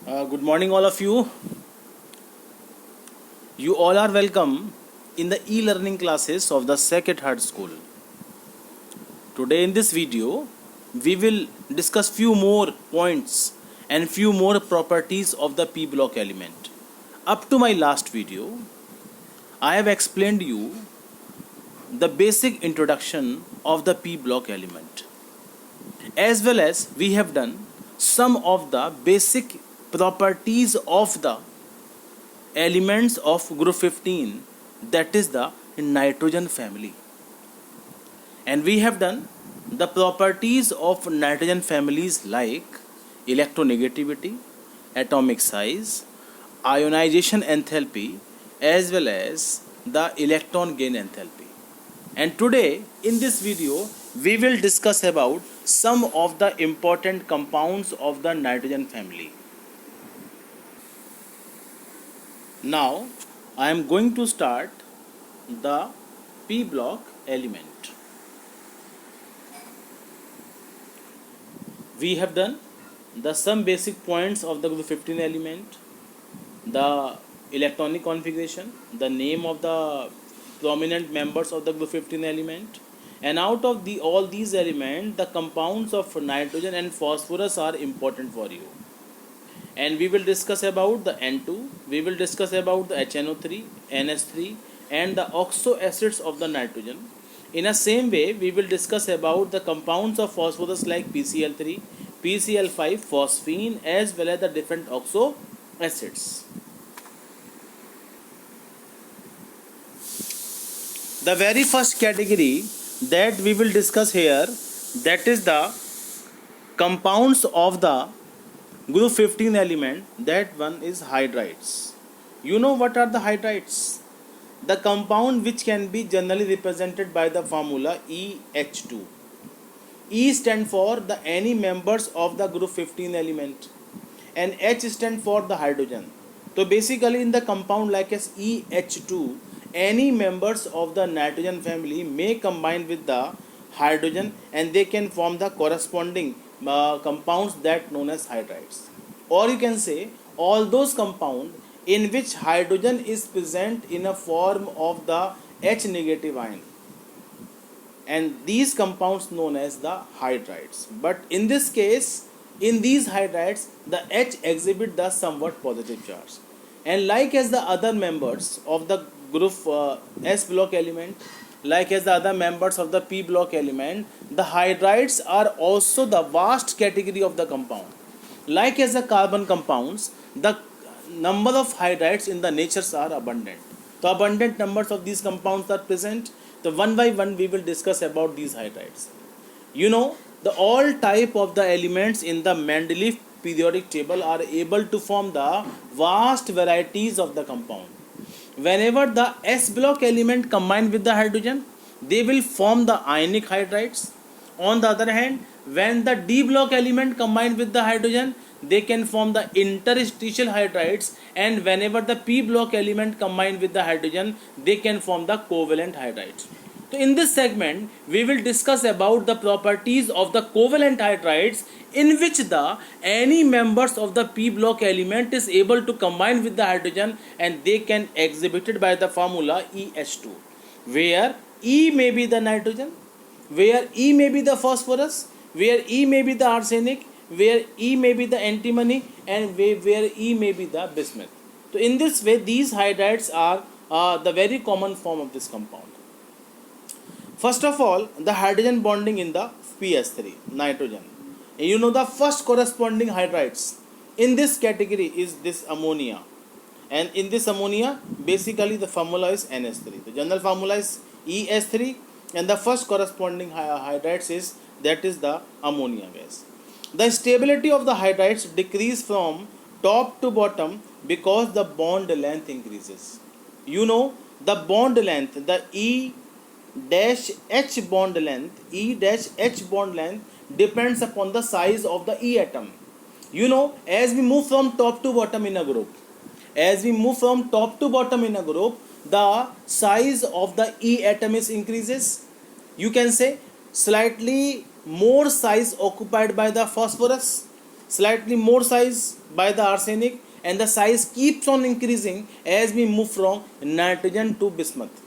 Good morning, all of you. You all are welcome in the e-learning classes of the Sacred Heart School. Today in this video, we will discuss few more points and few more properties of the p block element. Up to my last video, I have explained you the basic introduction of the p block element, as well as we have done some of the basic properties of the elements of group 15, that is the nitrogen family. And we have done the properties of nitrogen families like electronegativity, atomic size, ionization enthalpy, as well as the electron gain enthalpy. And today in this video we will discuss about some of the important compounds of the nitrogen family. Now I am going to start the p block element. We have done the some basic points of the group 15 element, the electronic configuration, the name of the prominent members of the group 15 element, and out of all these elements the compounds of nitrogen and phosphorus are important for you. And we will discuss about the N2, we will discuss about the HNO3, NH3 and the oxo acids of the nitrogen. In a same way, we will discuss about the compounds of phosphorus like PCl3, PCl5, phosphine, as well as the different oxo acids. The very first category that we will discuss here, that is the compounds of the group 15 element, that one is hydrides. You know what are the hydrides? The compound which can be generally represented by the formula EH2. E stand for the any members of the group 15 element and H stand for the hydrogen. So basically in the compound like as EH2, any members of the nitrogen family may combine with the hydrogen and they can form the corresponding compounds that known as hydrides. Or you can say all those compounds in which hydrogen is present in a form of the H negative ion, and these compounds known as the hydrides. But in this case, in these hydrides the H exhibit the somewhat positive charge, and like as the other members of the group S block element, like as the other members of the p block element, the hydrides are also the vast category of the compound. Like as the carbon compounds, the number of hydrides in the natures are abundant. The abundant numbers of these compounds are present. The one by one we will discuss about these hydrides. You know, the all type of the elements in the Mendeleev periodic table are able to form the vast varieties of the compound. Whenever the S block element combine with the hydrogen, they will form the ionic hydrides. On the other hand, when the D block element combine with the hydrogen, they can form the interstitial hydrides, and whenever the P block element combine with the hydrogen, they can form the covalent hydrides. So in this segment, we will discuss about the properties of the covalent hydrides in which the any members of the p block element is able to combine with the hydrogen and they can exhibited by the formula EH2, where E may be the nitrogen, where E may be the phosphorus, where E may be the arsenic, where E may be the antimony, and where E may be the bismuth. So in this way, these hydrides are the very common form of this compound. First of all, the hydrogen bonding in the PS3, nitrogen. You know the first corresponding hydrides in this category is this ammonia. And in this ammonia, basically the formula is NH3. The general formula is ES3 and the first corresponding hydrides is the ammonia gas. The stability of the hydrides decrease from top to bottom because the bond length increases. You know the bond length, the E dash H bond length depends upon the size of the E atom. You know, as we move from top to bottom in a group, the size of the E atom is increases. You can say slightly more size occupied by the phosphorus, slightly more size by the arsenic, and the size keeps on increasing as we move from nitrogen to bismuth.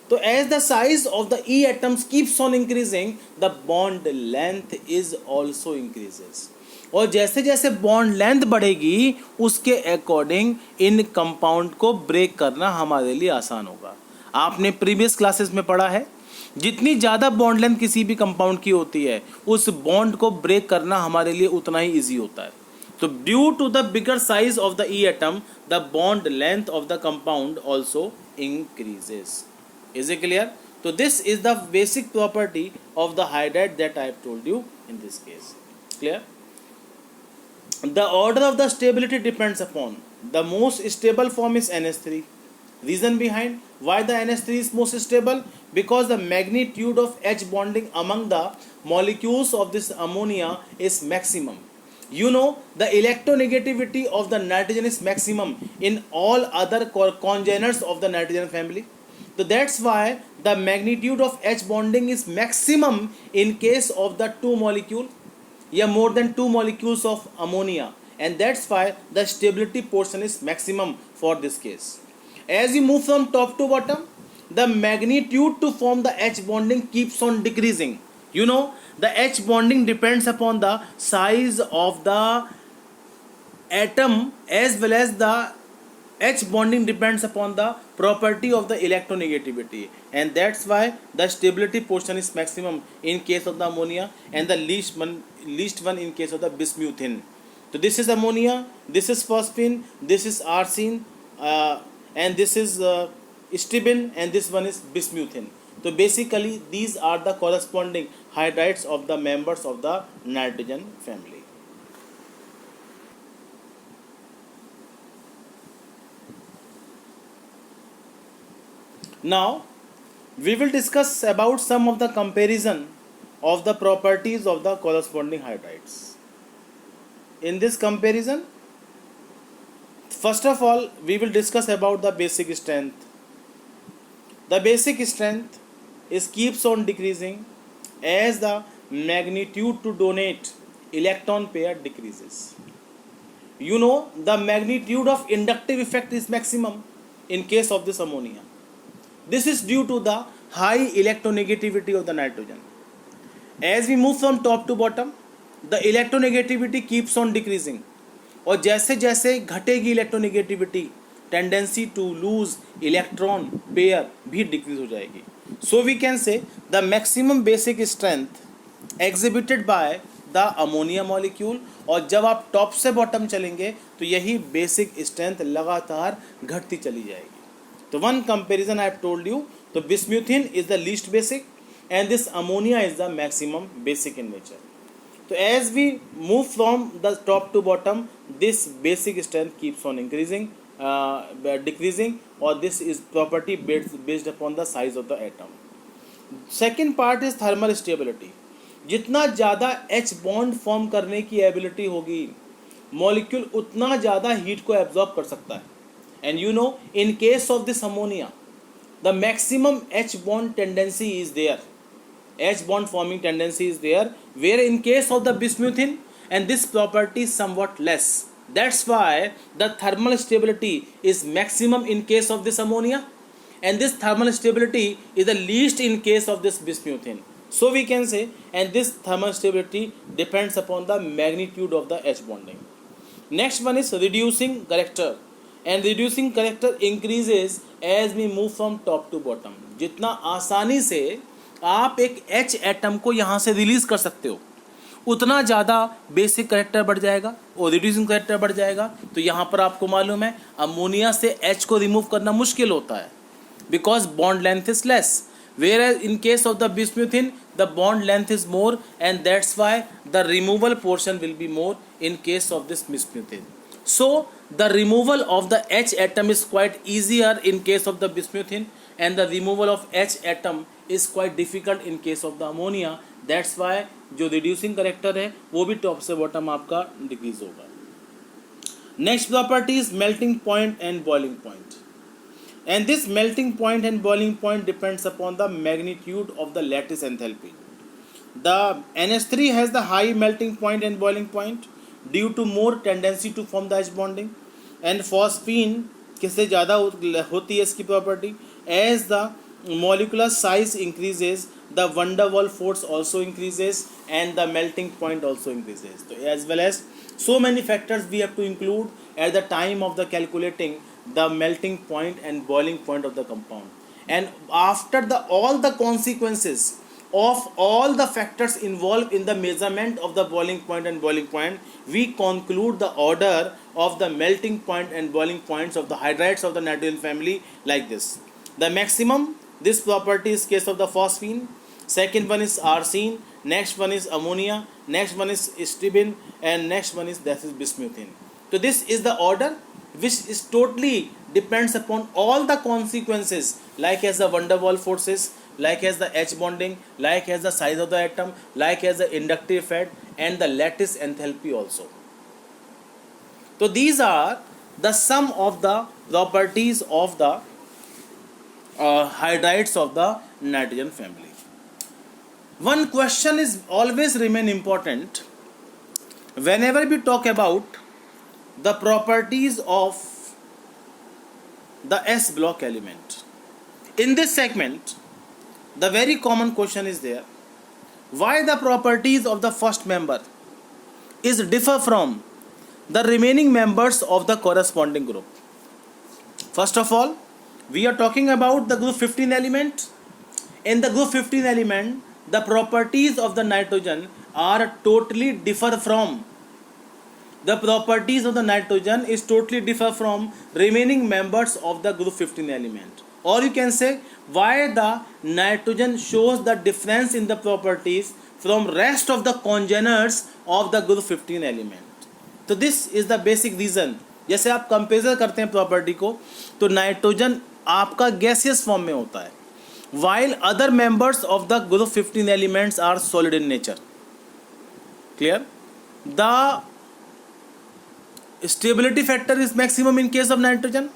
So as the size of the E atoms keeps on increasing, the bond length is also increases. और जैसे जैसे bond length बढ़ेगी उसके according इन compound को break करना हमारे लिए आसान होगा. आपने प्रीवियस क्लासेस में पढ़ा है, जितनी ज़्यादा बॉन्ड लेंथ किसी भी कंपाउंड की होती है उस बॉन्ड को ब्रेक करना हमारे लिए उतना ही ईजी होता है. तो due to the bigger size of the E atom the bond length of the compound also increases. Is it clear? So this is the basic property of the hydride that I have told you in this case. Clear? The order of the stability depends upon the most stable form is NH3. Reason behind why the NH3 is most stable? Because the magnitude of H bonding among the molecules of this ammonia is maximum. You know, the electronegativity of the nitrogen is maximum in all other congeners of the nitrogen family. So that's why the magnitude of H bonding is maximum in case of the two molecule, more than two molecules of ammonia, and that's why the stability portion is maximum for this case. As you move from top to bottom, the magnitude to form the H bonding keeps on decreasing. You know, the H bonding depends upon the size of the atom as well as the H bonding depends upon the property of the electronegativity, and that's why the stability portion is maximum in case of the ammonia and the least one in case of the bismuthine. So this is ammonia, this is phosphine, this is arsine, and this is stibine, and this one is bismuthine. So basically these are the corresponding hydrides of the members of the nitrogen family. Now we will discuss about some of the comparison of the properties of the corresponding hydrides. In this comparison, first of all we will discuss about the basic strength. The basic strength is keeps on decreasing as the magnitude to donate electron pair decreases. You know, the magnitude of inductive effect is maximum in case of this ammonia. This is due to the high electronegativity of the nitrogen. As we move from top to bottom, the electronegativity keeps on decreasing. और जैसे जैसे घटेगी electronegativity, tendency to lose electron pair भी decrease हो जाएगी. So we can say the maximum basic strength exhibited by the ammonia molecule, और जब आप टॉप से बॉटम चलेंगे तो यही बेसिक स्ट्रेंथ लगातार घटती चली जाएगी. So one comparison I have told you, so bismuthine is the least basic and this ammonia is the maximum basic in nature. So as we move from the top to bottom, this basic strength keeps on increasing, decreasing, or this is property based upon the size of the atom. Second part is thermal stability. जितना ज़्यादा H bond form करने की ability होगी, molecule उतना ज़्यादा heat को absorb कर सकता है. And you know, in case of this ammonia, the maximum H bond tendency is there. H bond forming tendency is there, where in case of the bismuthine, and this property is somewhat less. That's why the thermal stability is maximum in case of this ammonia, and this thermal stability is the least in case of this bismuthine. So we can say, and this thermal stability depends upon the magnitude of the H bonding. Next one is reducing character. And reducing character increases as we move from top to bottom. जितना आसानी से आप एक H atom को यहाँ से release कर सकते हो उतना ज़्यादा बेसिक करेक्टर बढ़ जाएगा और रिड्यूसिंग करेक्टर बढ़ जाएगा. तो यहाँ पर आपको मालूम है अमोनिया से H को रिमूव करना मुश्किल होता है because bond length is less, whereas in case of the bismuthine the bond length is more, and that's why the removal portion will be more in case of this bismuthine. So the removal of the H atom is quite easier in case of the bismuthine, and the removal of H atom is quite difficult in case of the ammonia. That's why जो reducing character है वो भी top से bottom आपका decrease होगा. Next property is melting point and boiling point, and this melting point and boiling point depends upon the magnitude of the lattice enthalpy. The NH3 has the high melting point and boiling point due to more tendency to form the H bonding, and phosphine किससे ज़्यादा होती है इसकी property. As the molecular size increases, the van der Waals force also increases and the melting point also increases. So as well as so many factors we have to include at the time of the calculating the melting point and boiling point of the compound. And after the all the consequences of all the factors involved in the measurement of the boiling point and boiling point, we conclude the order of the melting point and boiling points of the hydrides of the nitrogen family like this. The maximum, this property is case of the phosphine, second one is arsine, next one is ammonia, next one is stibin, and next one is bismuthine. So this is the order which is totally depends upon all the consequences, like as the van der Waals forces, like as the H bonding, like as the size of the atom, like as the inductive effect, and the lattice enthalpy also. So these are the sum of the properties of the hydrides of the nitrogen family. One question is always remain important whenever we talk about the properties of the S block element. In this segment, the very common question is there: why the properties of the first member is differ from the remaining members of the corresponding group? First of all, we are talking about the group 15 element. In the group 15 element, the properties of the nitrogen are totally differ from the properties of the nitrogen is totally differ from remaining members of the group 15 element. Or you can say why the nitrogen shows the difference in the properties from rest of the congeners of the group 15 element. So this is the basic reason. जैसे आप compare करते हैं property को, तो nitrogen आपका gaseous form में होता है, while other members of the group 15 elements are solid in nature. Clear? The stability factor is maximum in case of nitrogen,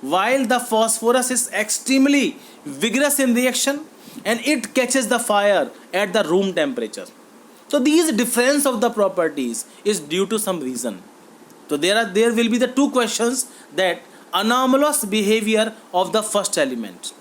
while the phosphorus is extremely vigorous in reaction and it catches the fire at the room temperature. So these difference of the properties is due to some reason. So there will be the two questions, that anomalous behavior of the first element,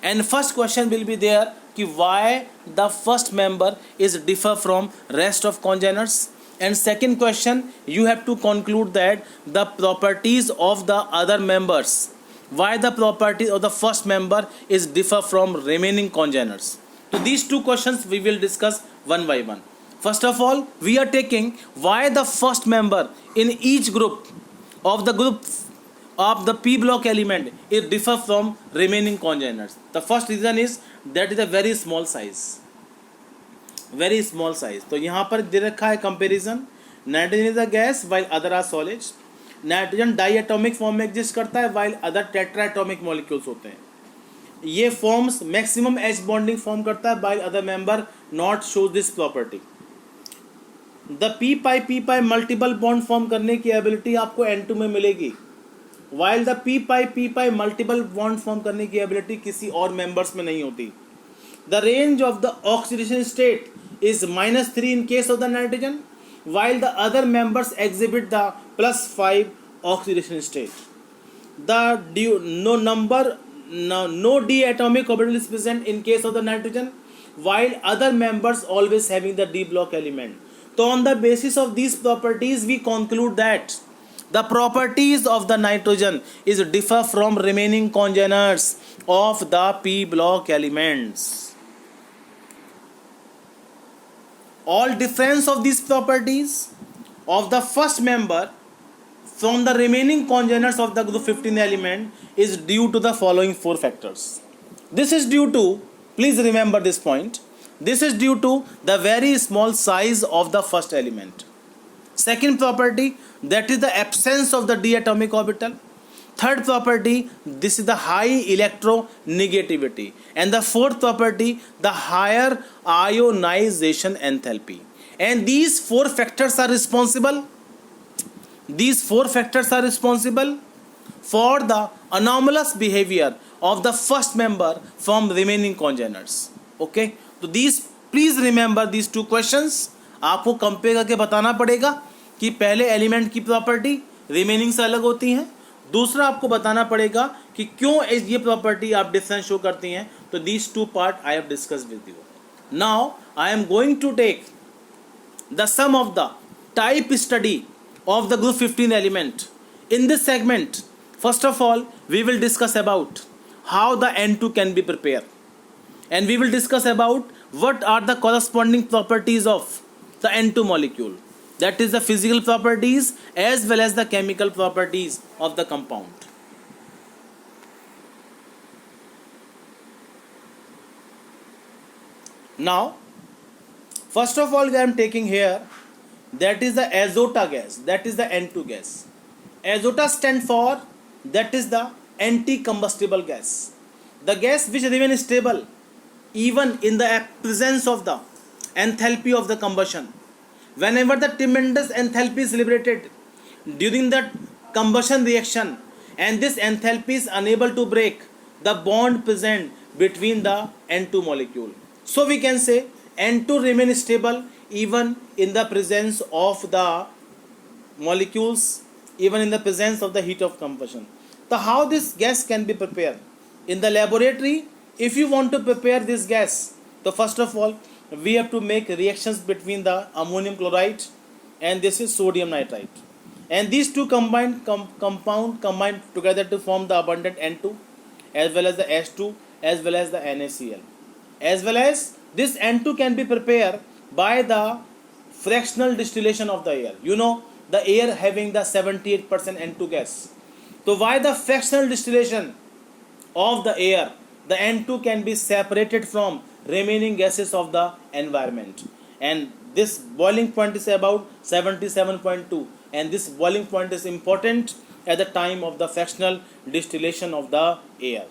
and first question will be there कि why the first member is differ from rest of congeners, and second question you have to conclude that the properties of the other members, why the properties of the first member is differ from remaining congeners. So these two questions we will discuss one by one. First of all, we are taking why the first member in each group of the group of the P block element is differ from remaining congeners. The first reason is that is a very small size. Very small size. तो यहाँ पर दे रखा है comparison. Nitrogen is a gas while other are solids. Nitrogen diatomic form में exist करता है while other tetraatomic molecules होते हैं. ये forms maximum H bonding form करता है while other member not shows this property. The P pi multiple bond form करने की ability आपको N2 में मिलेगी, while the P pi multiple bond form करने की ability किसी और members में नहीं होती. The range of the oxidation state is -3 in case of the nitrogen, while the other members exhibit the +5 oxidation state. The no d atomic orbital is present in case of the nitrogen, while other members always having the d block element. So on the basis of these properties we conclude that the properties of the nitrogen is differ from remaining congeners of the P block elements. All difference of these properties of the first member from the remaining congeners of the group 15 element is due to the following four factors. This is due to, please remember this point, this is due to the very small size of the first element. Second property, that is the absence of the d atomic orbital. Third property, this is the high electronegativity. And the fourth property, the higher ionization enthalpy. And these four factors are responsible. These four factors are responsible for the anomalous behavior of the first member from remaining congeners. Okay, so these, please remember these two questions. आपको compare करके बताना पड़ेगा कि पहले element की property remaining से अलग होती हैं, दूसरा आपको बताना पड़ेगा कि क्यों ये प्रॉपर्टी आप डिफरेंस शो करती हैं. तो these two part I have discuss with you. Now I am going to take the sum of the type study of the group 15 element. In this segment, first of all, we will discuss about how the N2 can be prepared, and we will discuss about what are the corresponding properties of the N2 molecule, that is the physical properties as well as the chemical properties of the compound. Now, first of all, I am taking here that is the azota gas, that is the N2 gas. Azota stand for, that is the anti-combustible gas, the gas which remains stable even in the presence of the enthalpy of the combustion. Whenever the tremendous enthalpy is liberated during the combustion reaction, and this enthalpy is unable to break the bond present between the N2 molecule, so we can say N2 remains stable even in the presence of the molecules, even in the presence of the heat of combustion. So how this gas can be prepared? In the laboratory, if you want to prepare this gas, so first of all, we have to make reactions between the ammonium chloride and this is sodium nitrite. And these two compound combine together to form the abundant N2 as well as the H2 as well as the NaCl. As well as this N2 can be prepared by the fractional distillation of the air. You know, the air having the 78% N2 gas. So why the fractional distillation of the air, the N2 can be separated from remaining gases of the environment. And this boiling point is about 77.2, and this boiling point is important at the time of the fractional distillation of the air.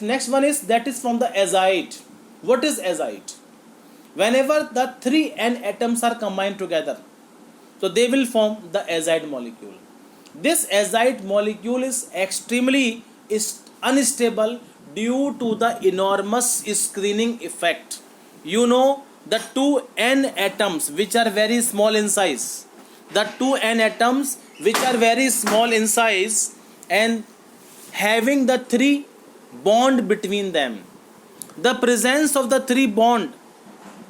Next one is that is from the azide. What is azide? Whenever the three N atoms are combined together, so they will form the azide molecule. This azide molecule is extremely unstable due to the enormous screening effect. You know, the two N atoms which are very small in size, the two N atoms which are very small in size and having the three bond between them, the presence of the three bond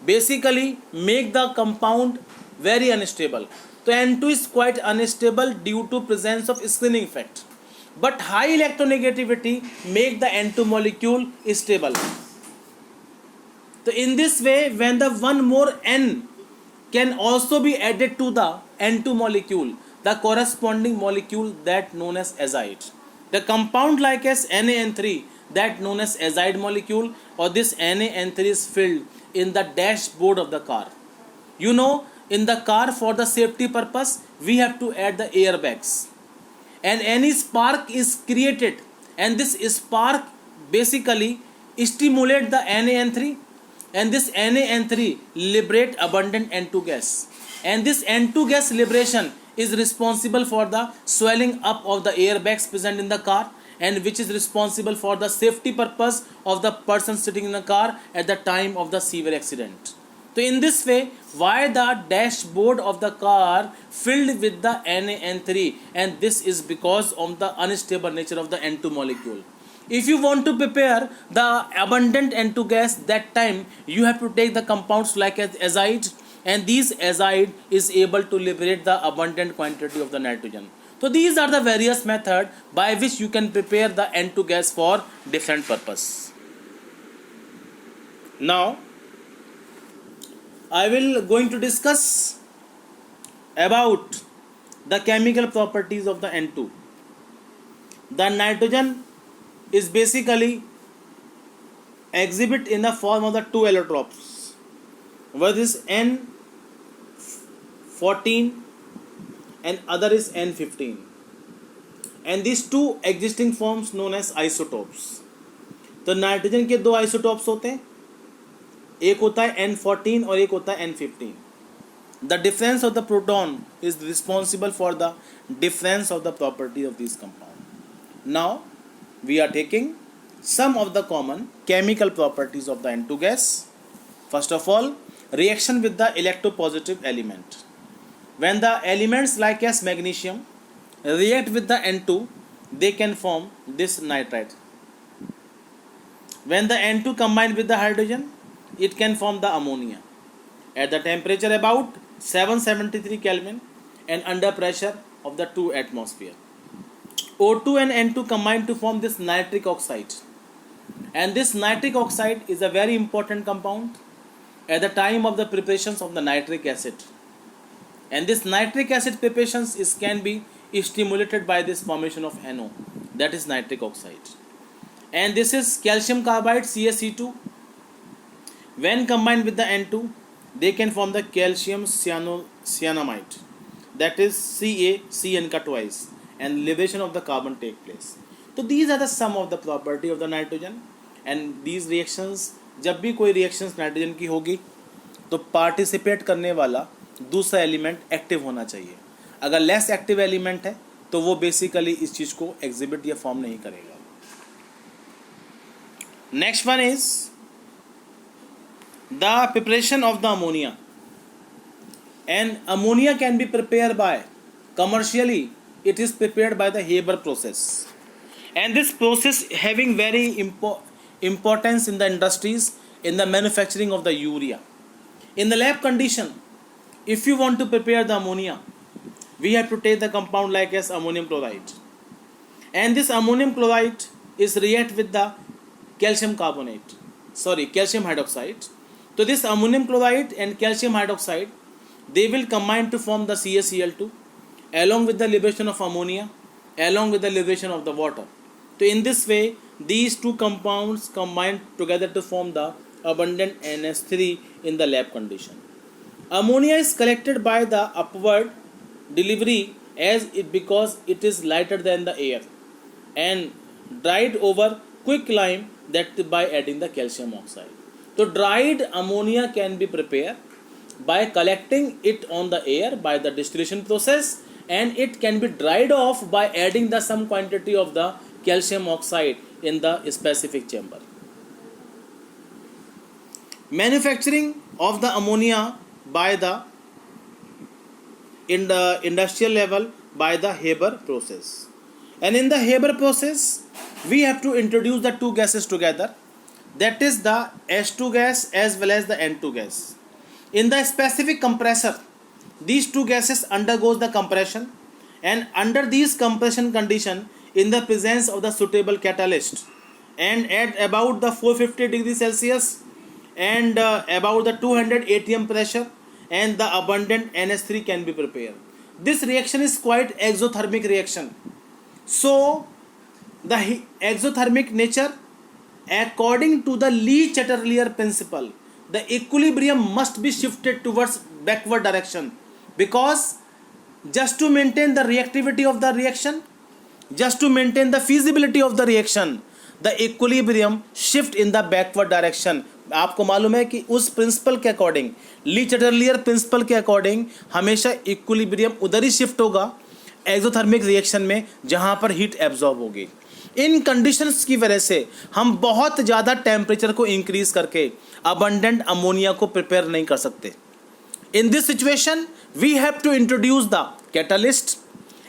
basically make the compound very unstable. So N2 is quite unstable due to presence of screening effect, but high electronegativity make the N2 molecule stable. So in this way, when the one more N can also be added to the N2 molecule, the corresponding molecule that known as azide, the compound like as NaN3 that known as azide molecule, or this NaN3 is filled in the dashboard of the car. You know, in the car for the safety purpose we have to add the airbags, and any spark is created, and this spark basically stimulate the NaN3, and this NaN3 liberate abundant N2 gas, and this N2 gas liberation is responsible for the swelling up of the airbags present in the car, and which is responsible for the safety purpose of the person sitting in the car at the time of the severe accident. So in this way, why the dashboard of the car filled with the NaN3, and this is because of the unstable nature of the N2 molecule. If you want to prepare the abundant N2 gas, that time you have to take the compounds like as azide, and these azide is able to liberate the abundant quantity of the nitrogen. So these are the various methods by which you can prepare the N2 gas for different purpose. Now I will going to discuss about the chemical properties of the N2. The nitrogen is basically exhibit in the form of the two allotropes, where this N14 and other is N15, and these two existing forms known as isotopes. तो nitrogen के दो isotopes होते हैं, एक होता है N14 और एक होता है N15. The difference of the proton is responsible for the difference of the property of these compounds. Now we are taking some of the common chemical properties of the N2 gas. First of all, reaction with the electropositive element. When the elements like as magnesium react with the N2, they can form this nitride. When the N2 combine with the hydrogen, it can form the ammonia at the temperature about 773 Kelvin and under pressure of the 2 atmosphere. O2 and N2 combine to form this nitric oxide, and this nitric oxide is a very important compound at the time of the preparations of the nitric acid. And this nitric acid preparations can be stimulated by this formation of NO, that is nitric oxide. And this is calcium carbide CaC2. When combined with the N2, they can form the calcium cyanamide, that is CaCN का twice, and liberation of the carbon take place. So these are the sum of the property of the nitrogen, and these reactions, जब भी कोई reactions nitrogen की होगी तो participate करने वाला दूसरा एलिमेंट एक्टिव होना चाहिए. अगर लेस एक्टिव एलिमेंट है तो वो बेसिकली इस चीज को एग्जिबिट या फॉर्म नहीं करेगा. Next one is the preparation of the ammonia. And ammonia can be prepare by commercially. It is prepared by the Haber process, and this process having very importance in the industries in the manufacturing of the urea. In the lab condition, if you want to prepare the ammonia, we have to take the compound like as ammonium chloride, and this ammonium chloride is react with the calcium hydroxide. So this ammonium chloride and calcium hydroxide, they will combine to form the CaCl2 along with the liberation of ammonia, along with the liberation of the water. So in this way, these two compounds combine together to form the abundant NH3 in the lab condition. Ammonia is collected by the upward delivery because it is lighter than the air, and dried over quick lime, that by adding the calcium oxide. So dried ammonia can be prepared by collecting it on the air by the distillation process, and it can be dried off by adding the some quantity of the calcium oxide in the specific chamber. Manufacturing of the ammonia by the in the industrial level by the Haber process. And in the Haber process, we have to introduce the two gases together, that is the H2 gas as well as the N2 gas. In the specific compressor, these two gases undergoes the compression, and under these compression condition, in the presence of the suitable catalyst, and at about the 450 degrees Celsius and about the 200 atm pressure, and the abundant NH3 can be prepared. This reaction is quite exothermic reaction. So the exothermic nature, according to the Le-Chatelier principle, the equilibrium must be shifted towards backward direction, because just to maintain the reactivity of the reaction, just to maintain the feasibility of the reaction, the equilibrium shift in the backward direction. आपको मालूम है कि उस principal के according, ली-चटरलियर principal के according हमेशा equilibrium उधर ही shift होगा एक्सोथर्मिक रिएक्शन में जहां पर हीट एब्जॉर्ब होगी. इन कंडीशंस की वजह से हम बहुत ज़्यादा टेम्परेचर को इंक्रीज करके अबंडेंट अमोनिया को प्रिपेयर नहीं कर सकते. In this situation, we have to introduce the catalyst,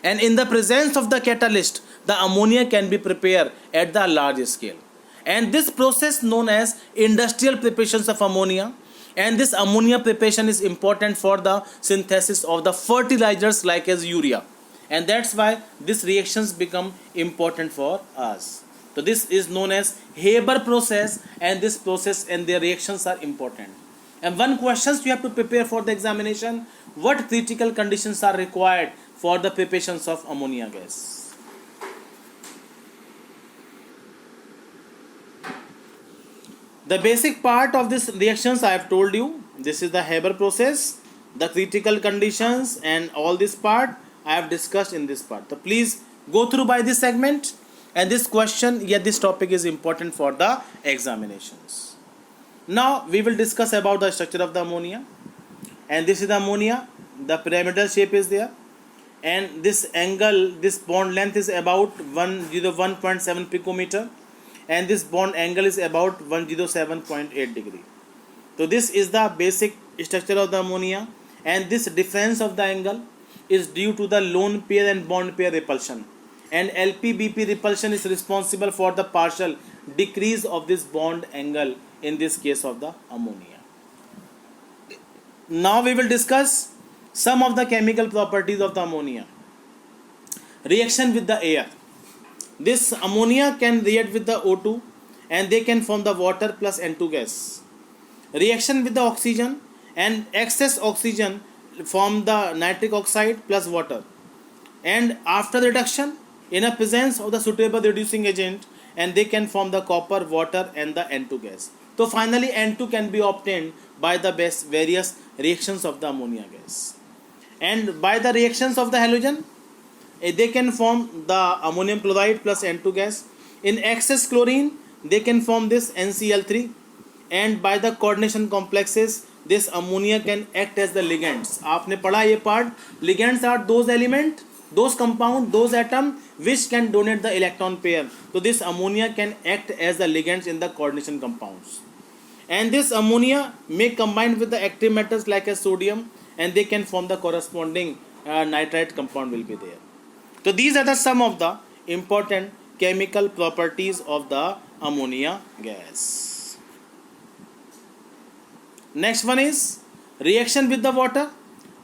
and in the presence of the catalyst, the ammonia can be prepared at the large scale. And this process known as industrial preparations of ammonia, and this ammonia preparation is important for the synthesis of the fertilizers like as urea, and that's why these reactions become important for us. So this is known as Haber process, and this process and their reactions are important. And one questions you have to prepare for the examination: what critical conditions are required for the preparations of ammonia gas? The basic part of this reactions I have told you. This is the Haber process, the critical conditions, and all this part I have discussed in this part. So please go through by this segment, and this question, this topic is important for the examinations. Now we will discuss about the structure of the ammonia, and this is the ammonia. The pyramidal shape is there, and this angle, this bond length is about 101.7 picometer, and this bond angle is about 107.8 degree. So this is the basic structure of the ammonia, and this difference of the angle is due to the lone pair and bond pair repulsion, and LP-BP repulsion is responsible for the partial decrease of this bond angle in this case of the ammonia. Now we will discuss some of the chemical properties of the ammonia. Reaction with the air. This ammonia can react with the O2 and they can form the water plus N2 gas. Reaction with the oxygen, and excess oxygen form the nitric oxide plus water. And after reduction, in a presence of the suitable reducing agent, and they can form the copper, water and the N2 gas. So finally N2 can be obtained by the various reactions of the ammonia gas. And by the reactions of the halogen, they can form the ammonium chloride plus N2 gas. In excess chlorine, they can form this NCl3. And by the coordination complexes, this ammonia can act as the ligands. आपने पढ़ा ये part. Ligands are those element, those compound, those atom which can donate the electron pair. So this ammonia can act as the ligands in the coordination compounds. And this ammonia may combine with the active metals like as sodium, and they can form the corresponding nitrite compound will be there. So these are the some of the important chemical properties of the ammonia gas. Next one is reaction with the water.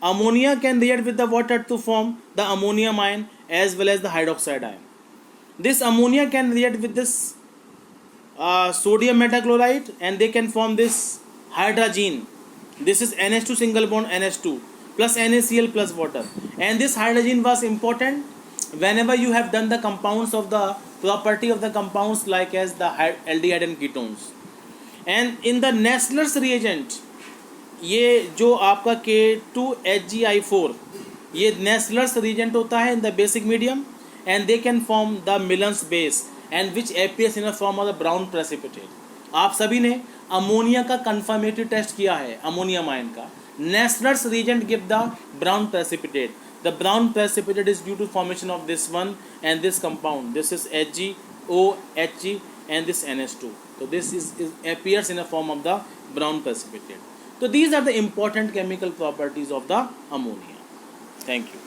Ammonia can react with the water to form the ammonium ion as well as the hydroxide ion. This ammonia can react with this sodium metachloride, and they can form this hydrazine. This is NH2 single bond NH2 plus NaCl plus water. And this hydrazine was important whenever you have done the compounds of the property of the compounds like as the aldehyde and ketones. And in the Nessler's reagent, ये जो आपका K2HgI4, ये Nessler's reagent होता है in the basic medium, and they can form the Millen's base, and which appears in a form of the brown precipitate. आप सभी ने ammonia का कंफर्मेटरी टेस्ट किया है, अमोनियम आयन का. Nessler's reagent give the brown precipitate. The brown precipitate is due to formation of this one and this compound. This is HgOHg and this NH2. So this is appears in a form of the brown precipitate. So these are the important chemical properties of the ammonia. Thank you.